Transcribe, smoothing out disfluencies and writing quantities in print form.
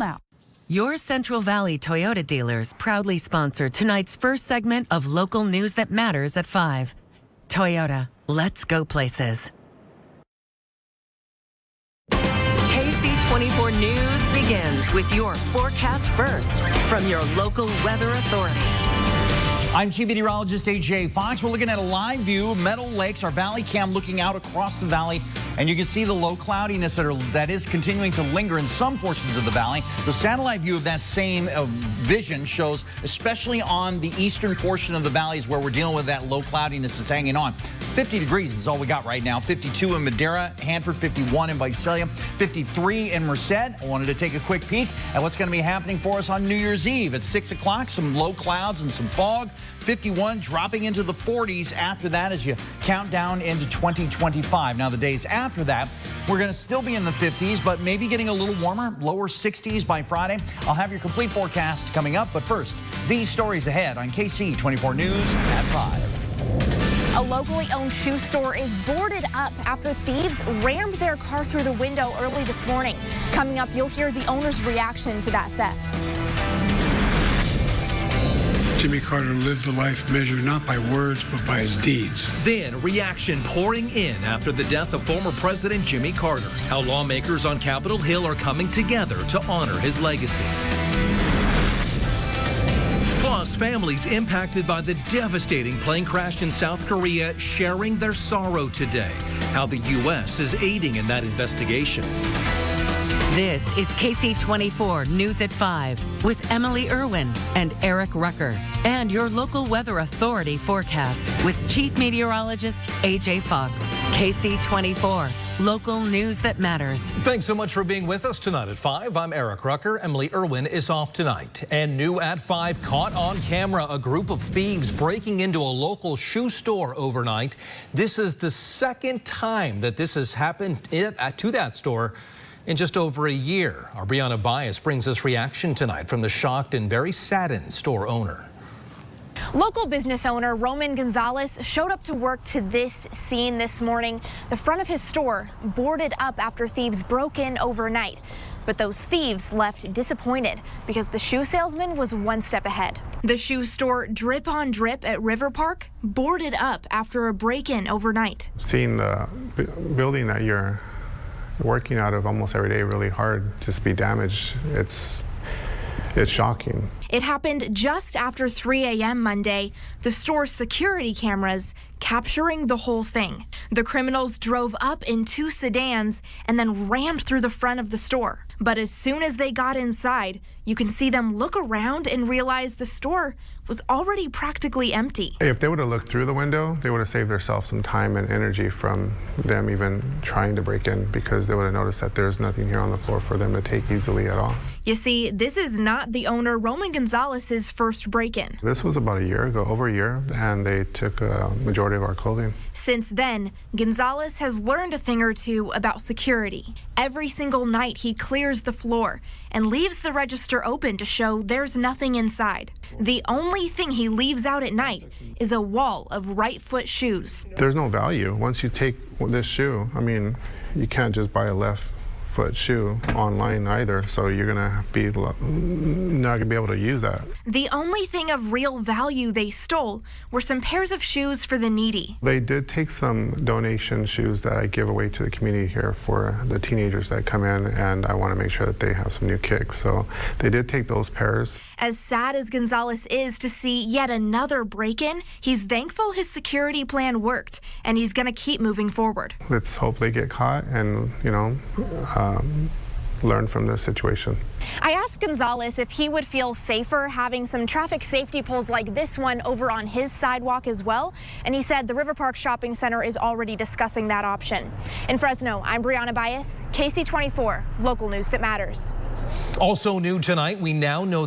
now. Your Central Valley Toyota dealers proudly sponsor tonight's first segment of local news that matters at 5. Toyota, let's go places. KSEE24 News begins with your forecast first from your local weather authority. I'm Chief Meteorologist AJ Fox. We're looking at a live view of Meadow Lakes, our valley cam looking out across the valley, and you can see the low cloudiness that is continuing to linger in some portions of the valley. The satellite view of that same vision shows, especially on the eastern portion of the valleys where we're dealing with that low cloudiness that's hanging on. 50 degrees is all we got right now. 52 in Madera, Hanford, 51 in Visalia, 53 in Merced. I wanted to take a quick peek at what's going to be happening for us on New Year's Eve. At 6 o'clock, some low clouds and some fog. 51 dropping into the 40s after that as you count down into 2025. Now, the days after that, we're going to still be in the 50s, but maybe getting a little warmer, lower 60s by Friday. I'll have your complete forecast coming up, but first, these stories ahead on KSEE24 News at 5. A locally owned shoe store is boarded up after thieves rammed their car through the window early this morning. Coming up, you'll hear the owner's reaction to that theft. Jimmy Carter lived a life measured not by words, but by his deeds. Then reaction pouring in after the death of former President Jimmy Carter. How lawmakers on Capitol Hill are coming together to honor his legacy. Plus, families impacted by the devastating plane crash in South Korea sharing their sorrow today. How the U.S. is aiding in that investigation. This is KSEE24 News at 5 with Emily Irwin and Eric Rucker. And your local weather authority forecast with Chief Meteorologist AJ Fox. KSEE24, local news that matters. Thanks so much for being with us tonight at 5. I'm Eric Rucker. Emily Irwin is off tonight. And new at 5, caught on camera a group of thieves breaking into a local shoe store overnight. This is the second time that this has happened to that store in just over a year. Our Brianna Bias brings us reaction tonight from the shocked and very saddened store owner. Local business owner Roman Gonzalez showed up to work to this scene this morning. The front of his store boarded up after thieves broke in overnight. But those thieves left disappointed because the shoe salesman was one step ahead. The shoe store Drip on Drip at River Park boarded up after a break-in overnight. Seeing the building that you're working out of almost every day really hard just be damaged, it's shocking. It happened just after 3 a.m. Monday, the store's security cameras capturing the whole thing. The criminals drove up in 2 sedans and then rammed through the front of the store. But as soon as they got inside, you can see them look around and realize the store was already practically empty. If they would have looked through the window, they would have saved themselves some time and energy from them even trying to break in, because they would have noticed that there's nothing here on the floor for them to take easily at all. You see, this is not the owner Roman Gonzalez's first break-in. This was about a year ago, over a year, and they took a majority of our clothing. Since then, Gonzalez has learned a thing or two about security. Every single night he clears the floor and leaves the register open to show there's nothing inside. The only thing he leaves out at night is a wall of right foot shoes. There's no value. Once you take this shoe, I mean, you can't just buy a left foot shoe online either, so you're gonna be not gonna be able to use that. The only thing of real value they stole were some pairs of shoes for the needy. They did take some donation shoes that I give away to the community here for the teenagers that come in, and I want to make sure that they have some new kicks, so they did take those pairs. As sad as Gonzalez is to see yet another break-in, he's thankful his security plan worked, and he's gonna keep moving forward. Let's hope they get caught and, you know, learn from this situation. I asked Gonzalez if he would feel safer having some traffic safety poles like this one over on his sidewalk as well, and he said the River Park Shopping Center is already discussing that option. In Fresno, I'm Brianna Bias, KSEE24, local news that matters. Also new tonight, we now know